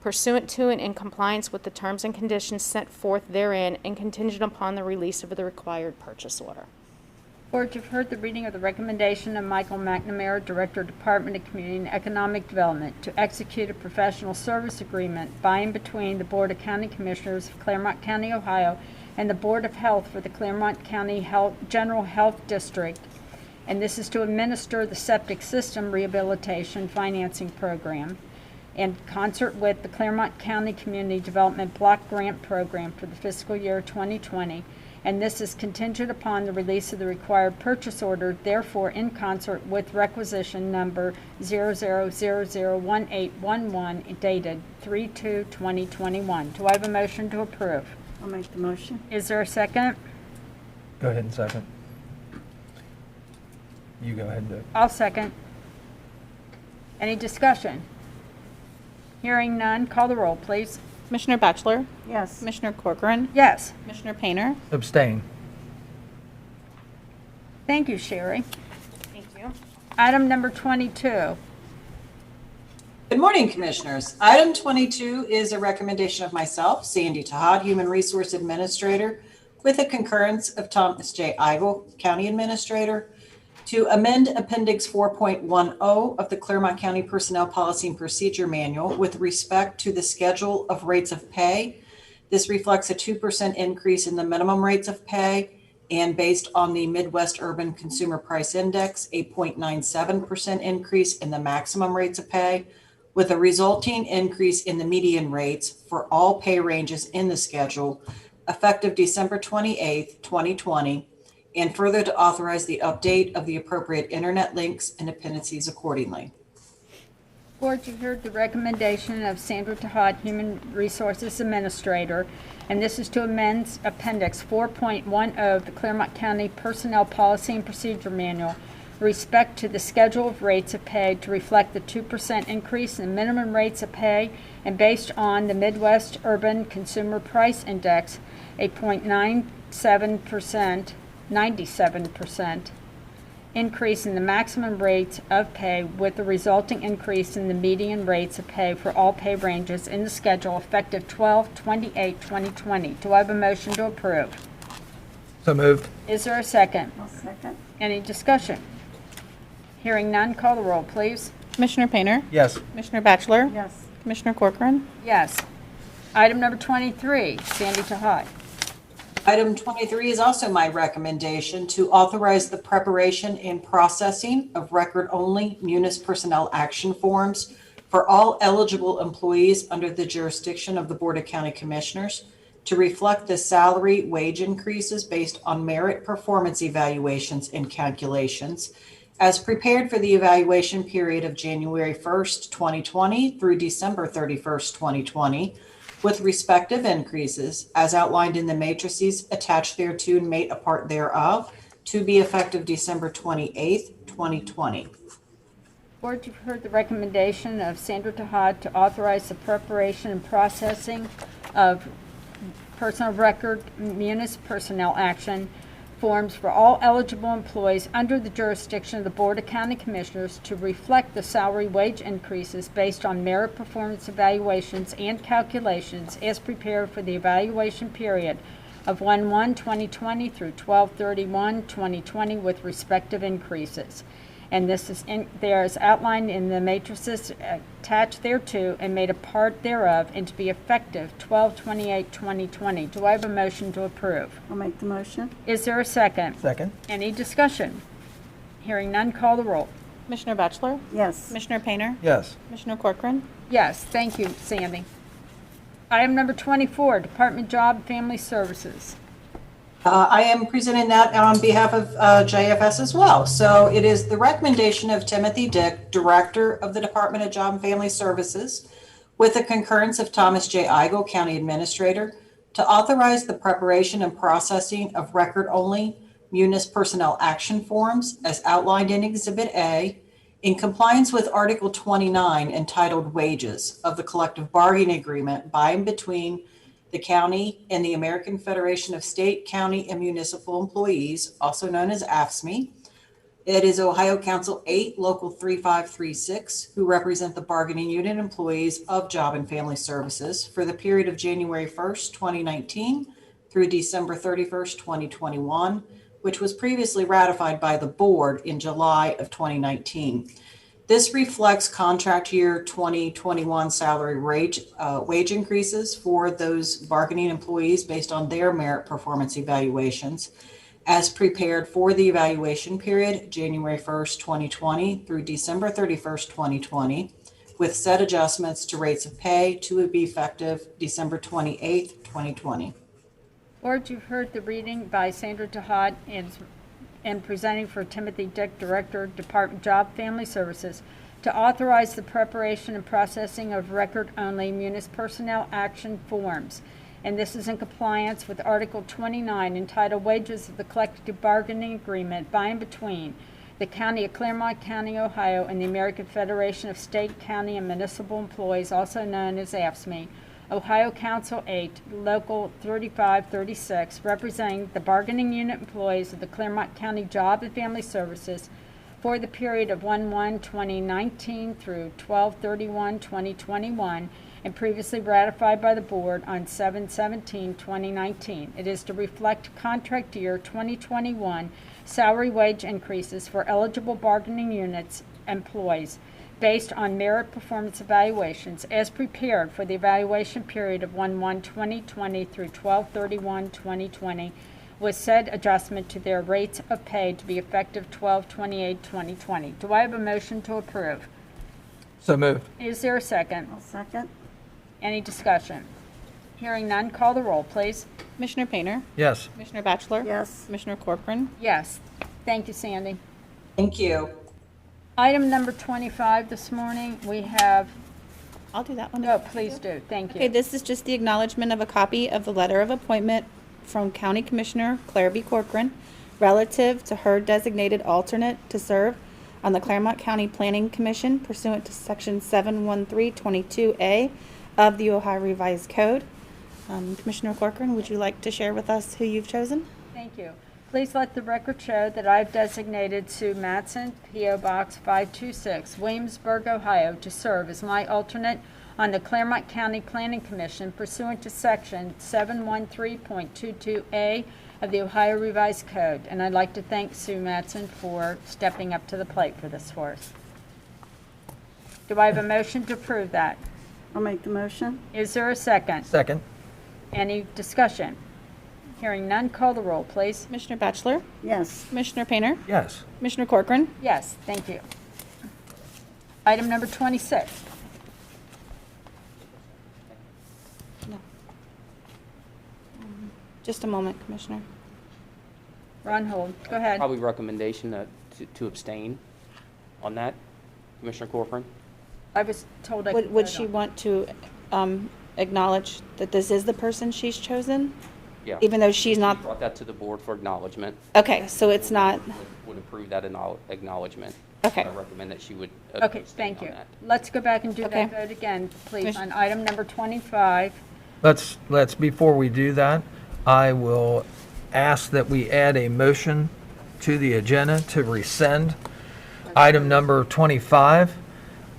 pursuant to and in compliance with the terms and conditions set forth therein and contingent upon the release of the required purchase order. Board, you've heard the reading of the recommendation of Michael McNamara, Director, Department of Community and Economic Development, to execute a professional service agreement by and between the Board of County Commissioners of Clermont County, Ohio, and the Board of Health for the Clermont County General Health District. And this is to administer the septic system rehabilitation financing program in concert with the Clermont County Community Development Block Grant Program for the fiscal year 2020, and this is contingent upon the release of the required purchase order, therefore in concert with requisition number 00001811 dated 3/2/2021. Do I have a motion to approve? I'll make the motion. Is there a second? Go ahead and second. You go ahead and do it. I'll second. Any discussion? Hearing none, call the roll, please. Commissioner Bachelor? Yes. Commissioner Corcoran? Yes. Commissioner Painter? Abstain. Thank you, Sherry. Thank you. Item number 22. Good morning, Commissioners. Item 22 is a recommendation of myself, Sandy Tahad, Human Resource Administrator, with the concurrence of Thomas J. Eigel, County Administrator, to amend Appendix 4.10 of the Clermont County Personnel Policy and Procedure Manual with respect to the schedule of rates of pay. This reflects a 2% increase in the minimum rates of pay, and based on the Midwest Urban Consumer Price Index, a 0.97% increase in the maximum rates of pay, with a resulting increase in the median rates for all pay ranges in the schedule, effective December 28th, 2020, and further to authorize the update of the appropriate internet links and appendices accordingly. Board, you heard the recommendation of Sandra Tahad, Human Resources Administrator, and this is to amend Appendix 4.10 of the Clermont County Personnel Policy and Procedure Manual with respect to the schedule of rates of pay to reflect the 2% increase in minimum rates of pay, and based on the Midwest Urban Consumer Price Index, a 97% increase in the maximum rates of pay, with the resulting increase in the median rates of pay for all pay ranges in the schedule effective 12/28/2020. Do I have a motion to approve? So moved. Is there a second? I'll second. Any discussion? Hearing none, call the roll, please. Commissioner Painter? Yes. Commissioner Bachelor? Yes. Commissioner Corcoran? Yes. Item number 23, Sandy Tahad. Item 23 is also my recommendation to authorize the preparation and processing of record-only munis personnel action forms for all eligible employees under the jurisdiction of the Board of County Commissioners to reflect the salary wage increases based on merit performance evaluations and calculations as prepared for the evaluation period of January 1st, 2020 through December 31st, 2020, with respective increases as outlined in the matrices attached thereto and made a part thereof, to be effective December 28th, 2020. Board, you've heard the recommendation of Sandra Tahad to authorize the preparation and processing of personal record munis personnel action forms for all eligible employees under the jurisdiction of the Board of County Commissioners to reflect the salary wage increases based on merit performance evaluations and calculations as prepared for the evaluation period of 1/1/2020 through 12/31/2020 with respective increases. And this is there is outlined in the matrices attached thereto and made a part thereof, and to be effective 12/28/2020. Do I have a motion to approve? I'll make the motion. Is there a second? Second. Any discussion? Hearing none, call the roll. Commissioner Bachelor? Yes. Commissioner Painter? Yes. Commissioner Corcoran? Yes, thank you, Sandy. Item number 24, Department of Job and Family Services. I am presenting that on behalf of JFS as well. So it is the recommendation of Timothy Dick, Director of the Department of Job and Family Services, with the concurrence of Thomas J. Eigel, County Administrator, to authorize the preparation and processing of record-only munis personnel action forms as outlined in Exhibit A in compliance with Article 29 entitled Wages of the Collective Bargaining Agreement by and between the county and the American Federation of State, County, and Municipal Employees, also known as AFSCME. It is Ohio Council 8, Local 3536, who represent the bargaining unit employees of Job and Family Services for the period of January 1st, 2019 through December 31st, 2021, which was previously ratified by the board in July of 2019. This reflects contract year 2021 salary wage increases for those bargaining employees based on their merit performance evaluations as prepared for the evaluation period, January 1st, 2020 through December 31st, 2020, with set adjustments to rates of pay to be effective December 28th, 2020. Board, you've heard the reading by Sandra Tahad and presenting for Timothy Dick, Director, Department of Job Family Services, to authorize the preparation and processing of record-only munis personnel action forms. And this is in compliance with Article 29 entitled Wages of the Collective Bargaining Agreement by and between the County of Clermont County, Ohio, and the American Federation of State, County, and Municipal Employees, also known as AFSCME, Ohio Council 8, Local 3536, representing the bargaining unit employees of the Clermont County Job and Family Services for the period of 1/1/2019 through 12/31/2021, and previously ratified by the board on 7/17/2019. It is to reflect contract year 2021 salary wage increases for eligible bargaining units employees based on merit performance evaluations as prepared for the evaluation period of 1/1/2020 through 12/31/2020, with said adjustment to their rates of pay to be effective 12/28/2020. Do I have a motion to approve? So moved. Is there a second? I'll second. Any discussion? Hearing none, call the roll, please. Commissioner Painter, Yes. Commissioner Batchelor, Yes. Commissioner Corcoran, Yes. Thank you, Sandy. Thank you. Item number 25 this morning, we have, I'll do that one. oh, please do. Thank Okay, you. this is just the acknowledgement of a copy of the letter of appointment from County Commissioner Claire B. Corcoran relative to her designated alternate to serve on the Clermont County Planning Commission pursuant to Section 71322A of the Ohio Revised Code. Commissioner Corcoran, would you like to share with us who you've chosen? Thank you. Please let the record show that I've designated Sue Matson, P.O. Box 526, Williamsburg, Ohio, to serve as my alternate on the Clermont County Planning Commission pursuant to Section 713.22A of the Ohio Revised Code. And I'd like to thank Sue Matson for stepping up to the plate for this for us. Do I have a motion to approve that? I'll make the motion. Is there a second? Second. Any discussion? Hearing none, call the roll, please. Commissioner Batchelor, Yes. Commissioner Painter, Yes. Commissioner Corcoran, Yes, thank you. Item number 26. just a moment, Commissioner. We're on hold. Go ahead. Probably recommendation to abstain on that, Commissioner Corcoran. I was told I could Would vote she on. want to acknowledge that this is the person she's chosen? Yeah. Even though she's not, Brought that to the board for acknowledgement. okay, so it's not, Would approve that acknowledgement. Okay. I recommend that she would Okay, abstain thank on you. that. Let's go back and do Okay. that vote again, please, Commissioner- on item number 25. Let's, before we do that, I will ask that we add a motion to the agenda to rescind item number 25.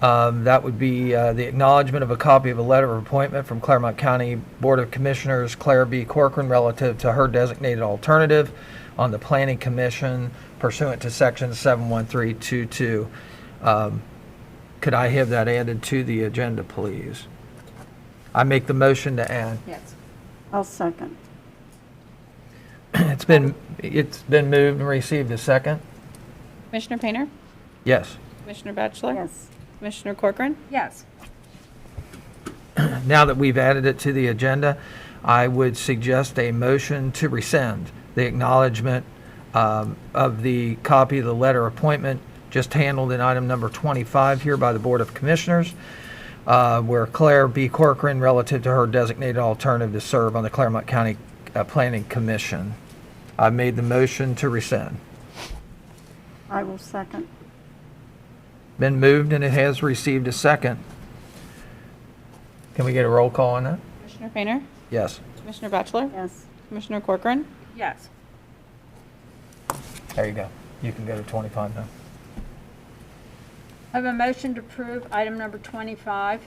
That would be the acknowledgement of a copy of a letter of appointment from Clermont County Board of Commissioners Claire B. Corcoran relative to her designated alternative on the Planning Commission pursuant to Section 71322. Could I have that added to the agenda, please? I make the motion to add. Yes. I'll second. It's been moved and received a second? Commissioner Painter, Yes. Commissioner Batchelor, Yes. Commissioner Corcoran, Yes. Now that we've added it to the agenda, I would suggest a motion to rescind the acknowledgement of the copy of the letter appointment just handled in item number 25 here by the Board of Commissioners, where Claire B. Corcoran, relative to her designated alternative to serve on the Clermont County Planning Commission. I made the motion to rescind. I will second. Been moved and it has received a second. Can we get a roll call on that? Commissioner Painter, Yes. Commissioner Batchelor, Yes. Commissioner Corcoran, Yes. There you go. You can go to 25 now. I have a motion to approve item number 25.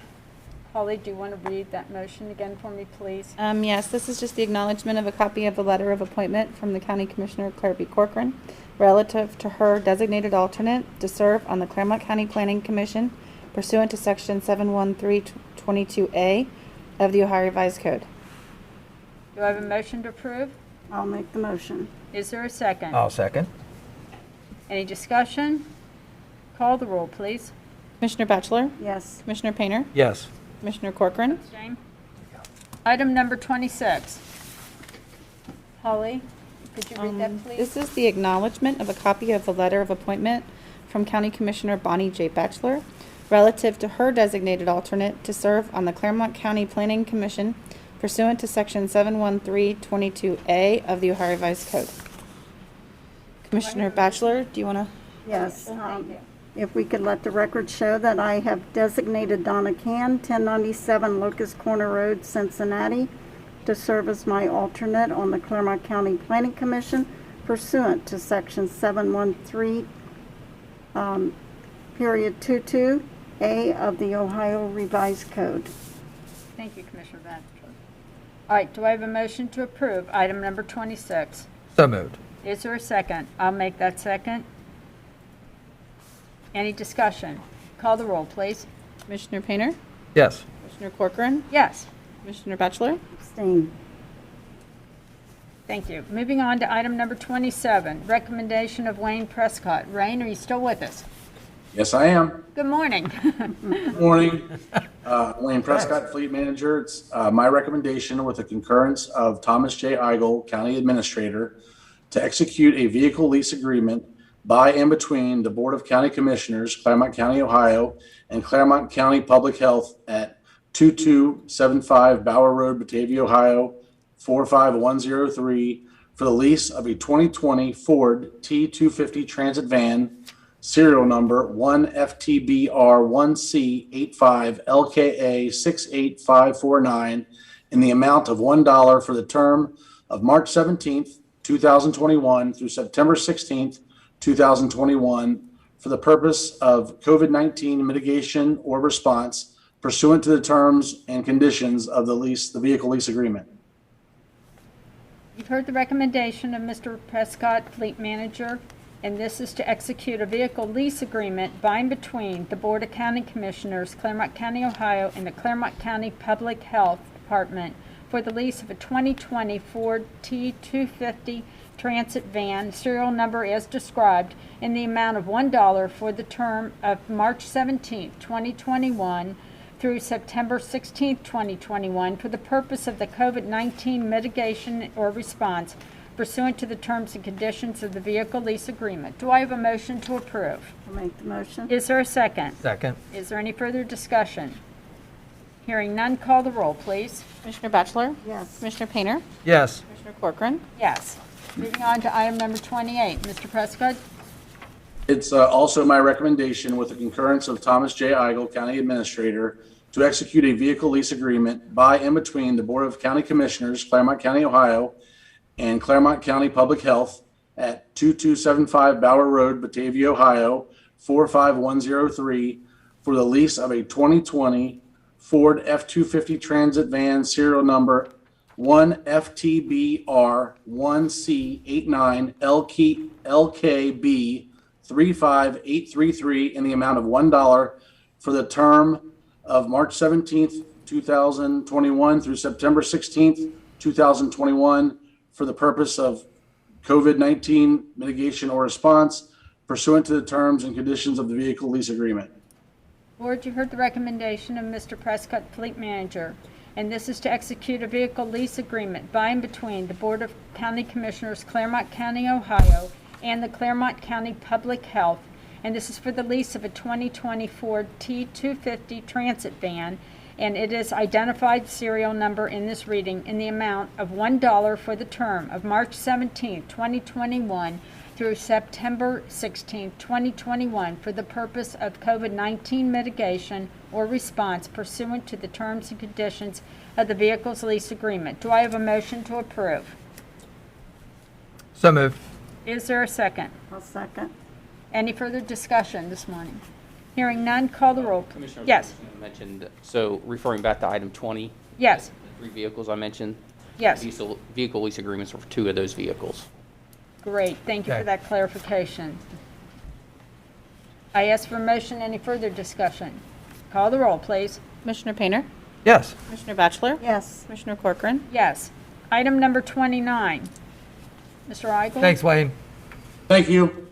Holly, do you want to read that motion again for me, please? Yes, this is just the acknowledgement of a copy of the letter of appointment from the County Commissioner Claire B. Corcoran relative to her designated alternate to serve on the Clermont County Planning Commission pursuant to Section 71322A of the Ohio Revised Code. Do I have a motion to approve? I'll make the motion. Is there a second? I'll second. Any discussion? Call the roll, please. Commissioner Batchelor, Yes. Commissioner Painter, Yes. Commissioner Corcoran, Jane? Item number 26. Holly, could you read that, please? This is the acknowledgement of a copy of the letter of appointment from County Commissioner Bonnie J. Batchelor relative to her designated alternate to serve on the Clermont County Planning Commission pursuant to Section 71322A of the Ohio Revised Code. Commissioner Batchelor, do you want to Yes, if we could let the record show that I have designated Donna Can, 1097 Locust Corner Road, Cincinnati, to serve as my alternate on the Clermont County Planning Commission pursuant to Section 713, period 22A of the Ohio Revised Code. Thank you, Commissioner Bachelor. All right, do I have a motion to approve item number 26? So moved. Is there a second? I'll make that second. Any discussion? Call the roll, please. Commissioner Painter, Yes. Commissioner Corcoran, Yes. Commissioner Bachelor, Abstain. Thank you. Moving on to item number 27, recommendation of Wayne Prescott. Wayne, are you still with us? Yes, I am. Good morning. Good morning. Wayne Prescott, Fleet Manager. It's my recommendation with the concurrence of Thomas J. Eigel, County Administrator, to execute a vehicle lease agreement by and between the Board of County Commissioners, Clermont County, Ohio, and Clermont County Public Health at 2275 Bower Road, Batavia, Ohio, 45103, for the lease of a 2020 Ford T250 Transit van, serial number 1FTBR1C85LKA68549, in the amount of $1 for the term of March 17th, 2021 through September 16th, 2021, for the purpose of COVID-19 mitigation or response pursuant to the terms and conditions of the vehicle lease agreement. You've heard the recommendation of Mr. Prescott, Fleet Manager, and this is to execute a vehicle lease agreement by and between the Board of County Commissioners, Clermont County, Ohio, and the Clermont County Public Health Department for the lease of a 2020 Ford T250 Transit van, serial number as described, in the amount of $1 for the term of March 17, 2021 through September 16, 2021, for the purpose of the COVID-19 mitigation or response pursuant to the terms and conditions of the vehicle lease agreement. Do I have a motion to approve? I'll make the motion. Is there a second? Second. Is there any further discussion? Hearing none, call the roll, please. Commissioner Bachelor, Yes. Commissioner Painter, Yes. Commissioner Corcoran, Yes. Moving on to item number 28. Mr. Prescott? It's also my recommendation with the concurrence of Thomas J. Eigel, County Administrator, to execute a vehicle lease agreement by and between the Board of County Commissioners, Clermont County, Ohio, and Clermont County Public Health at 2275 Bower Road, Batavia, Ohio, 45103, for the lease of a 2020 Ford F-250 Transit van, serial number 1FTBR1C89LKB35833, in the amount of $1 for the term of March 17th, 2021 through September 16th, 2021, for the purpose of COVID-19 mitigation or response pursuant to the terms and conditions of the vehicle lease agreement. Board, you heard the recommendation of Mr. Prescott, Fleet Manager, and this is to execute a vehicle lease agreement by and between the Board of County Commissioners, Clermont County, Ohio, and the Clermont County Public Health, and this is for the lease of a 2020 Ford T250 Transit van, and it is identified serial number in this reading in the amount of $1 for the term of March 17, 2021 through September 16, 2021, for the purpose of COVID-19 mitigation or response pursuant to the terms and conditions of the vehicle's lease agreement. Do I have a motion to approve? So moved. Is there a second? I'll second. Any further discussion this morning? Hearing none, call the roll. Commissioner, Yes. I mentioned, so referring back to item 20, Yes. the 3 vehicles I mentioned. Yes. Vehicle lease agreements are for 2 of those vehicles. Great. Thank you for Okay. that clarification. I ask for a motion. Any further discussion? Call the roll, please. Commissioner Painter, Yes. Commissioner Bachelor, Yes. Commissioner Corcoran, Yes. Item number 29. Mr. Eigel? Thanks, Wayne. Thank you.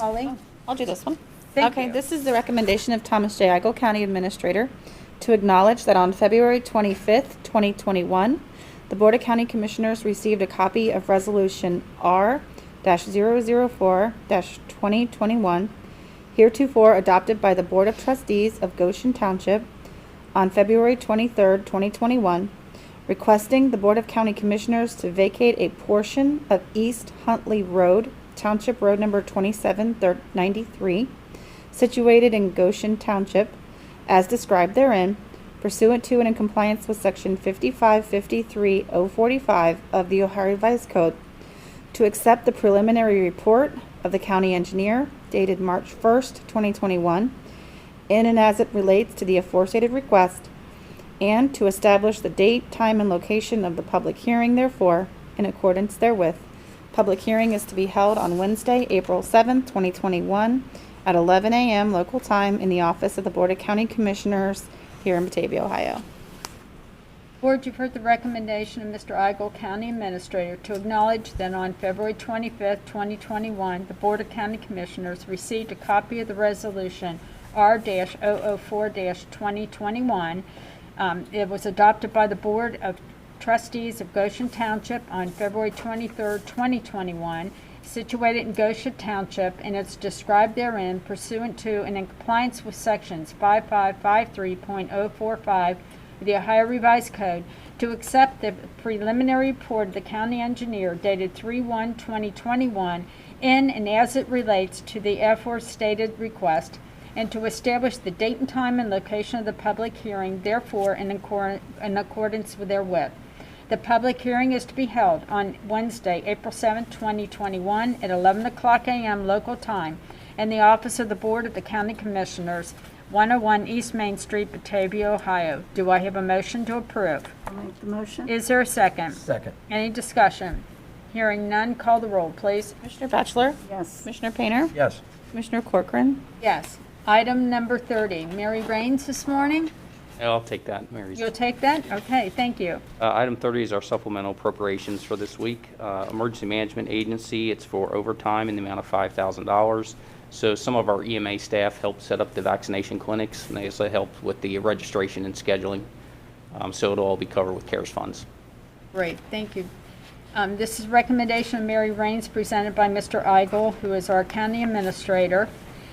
Holly? I'll do this one. Thank Okay, you. this is the recommendation of Thomas J. Eigel, County Administrator, to acknowledge that on February 25th, 2021, the Board of County Commissioners received a copy of Resolution R-004-2021, heretofore adopted by the Board of Trustees of Goshen Township on February 23rd, 2021, requesting the Board of County Commissioners to vacate a portion of East Huntley Road Township Road Number 2793, situated in Goshen Township, as described therein, pursuant to and in compliance with Section 5553.045 of the Ohio Revised Code, to accept the preliminary report of the county engineer dated March 1st, 2021, in and as it relates to the aforestated request, and to establish the date, time, and location of the public hearing therefore, in accordance therewith. Public hearing is to be held on Wednesday, April 7th, 2021, at 11 a.m. local time in the office of the Board of County Commissioners here in Batavia, Ohio. Board, you've heard the recommendation of Mr. Igel, County Administrator, to acknowledge that on February 25th, 2021, the Board of County Commissioners received a copy of the resolution R-004-2021. It was adopted by the Board of Trustees of Goshen Township on February 23rd, 2021, situated in Goshen Township, and it's described therein pursuant to and in compliance with Sections 5553.045 of the Ohio Revised Code, to accept the preliminary report of the county engineer dated 3/1/2021 in and as it relates to the aforestated request, and to establish the date and time and location of the public hearing, therefore in accordance with therewith. The public hearing is to be held on Wednesday, April 7, 2021 at 11 o'clock a.m. local time in the office of the Board of the County Commissioners, 101 East Main Street, Batavia, Ohio. Do I have a motion to approve? I'll make the motion. Is there a second? Second. Any discussion? Hearing none, call the roll, please. Commissioner Batchelor? Yes. Commissioner Painter? Yes. Commissioner Corcoran? Yes. Item number 30, Mary Raines this morning. I'll take that, Mary's. You'll take that? Okay, thank you. Item 30 is our supplemental appropriations for this week. Emergency Management Agency, it's for overtime in the amount of $5,000. So some of our EMA staff helped set up the vaccination clinics, and they also helped with the registration and scheduling. So it'll all be covered with CARES funds. Great, thank you. This is recommendation of Mary Raines presented by Mr. Igel, who is our county administrator.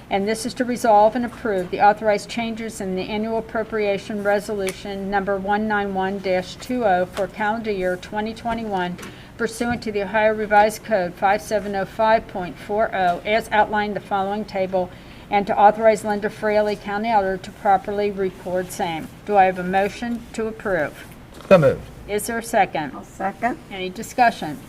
And this is to resolve and approve the authorized changes in the annual appropriation resolution number 191-20 for calendar year 2021 pursuant to the Ohio Revised Code 5705.40 as outlined in the following table, and to authorize Linda Fraley, County Auditor, to properly record same. Do I have a motion to approve? So moved. Is there a second? I'll second. Any discussion?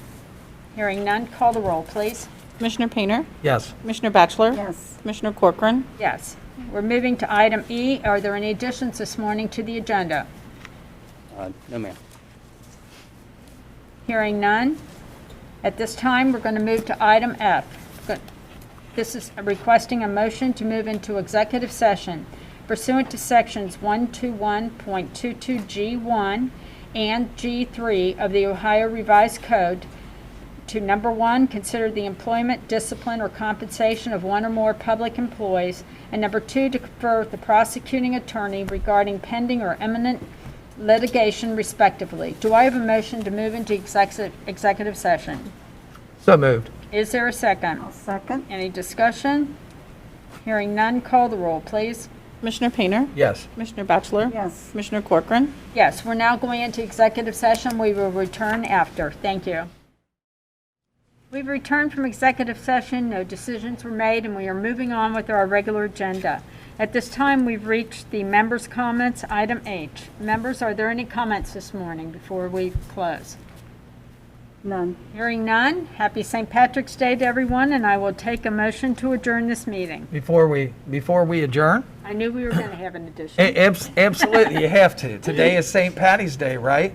Hearing none, call the roll, please. Commissioner Painter? Yes. Commissioner Batchelor? Yes. Commissioner Corcoran? Yes. We're moving to item E. Are there any additions this morning to the agenda? No, ma'am. Hearing none. At this time, we're going to move to item F. This is requesting a motion to move into executive session pursuant to sections 121.22G1 and G3 of the Ohio Revised Code to number 1, consider the employment, discipline, or compensation of one or more public employees, and number 2, to confer with the prosecuting attorney regarding pending or imminent litigation, respectively. Do I have a motion to move into executive session? So moved. Is there a second? I'll second. Any discussion? Hearing none, call the roll, please. Commissioner Painter? Yes. Commissioner Batchelor? Yes. Commissioner Corcoran? Yes, we're now going into executive session. We will return after. Thank you. We've returned from executive session. No decisions were made, and we are moving on with our regular agenda. At this time, we've reached the members' comments, item H. Members, are there any comments this morning before we close? None. Hearing none, happy St. Patrick's Day to everyone, and I will take a motion to adjourn this meeting. Before we adjourn? I knew we were going to have an addition. Absolutely, you have to. Today is St. Patty's Day, right?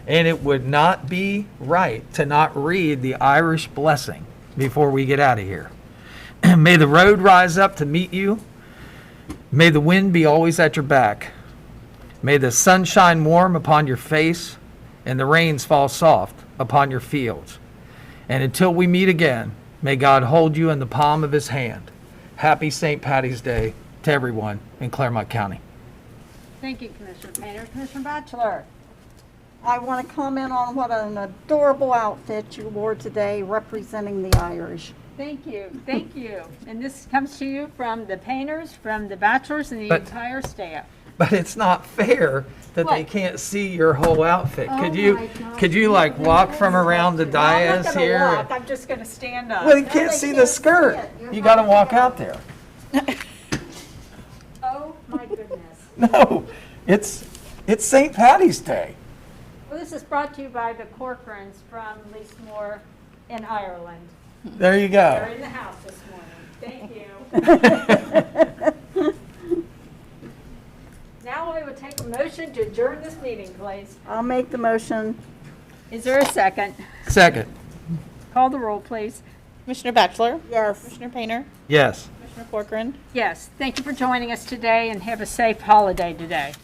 And it would not be right to not read the Irish blessing before we get out of here. May the road rise up to meet you. May the wind be always at your back. May the sun shine warm upon your face and the rains fall soft upon your fields. And until we meet again, may God hold you in the palm of his hand. Happy St. Patty's Day to everyone in Clermont County. Thank you, Commissioner Painter. Commissioner Batchelor. I want to comment on what an adorable outfit you wore today representing the Irish. Thank you. Thank you. And this comes to you from the painters, from the bachelors, and the entire staff. but it's not fair that they What? can't see your whole outfit. Oh Could my you, gosh. could you like walk from around the I'm not dais gonna here? walk, I'm just gonna stand up. Well, you can't see the skirt. You gotta walk out there. Oh, my goodness. No, it's St. Patty's Day. Well, this is brought to you by the Corcorans from Leesmore in Ireland. There you They're go. in the house this morning. Thank you. Now I would take a motion to adjourn this meeting, please. I'll make the motion. Is there a second? Second. Call the roll, please. Commissioner Batchelor? Yes. Commissioner Painter? Yes. Commissioner Corcoran? Yes, thank you for joining us today and have a safe holiday today.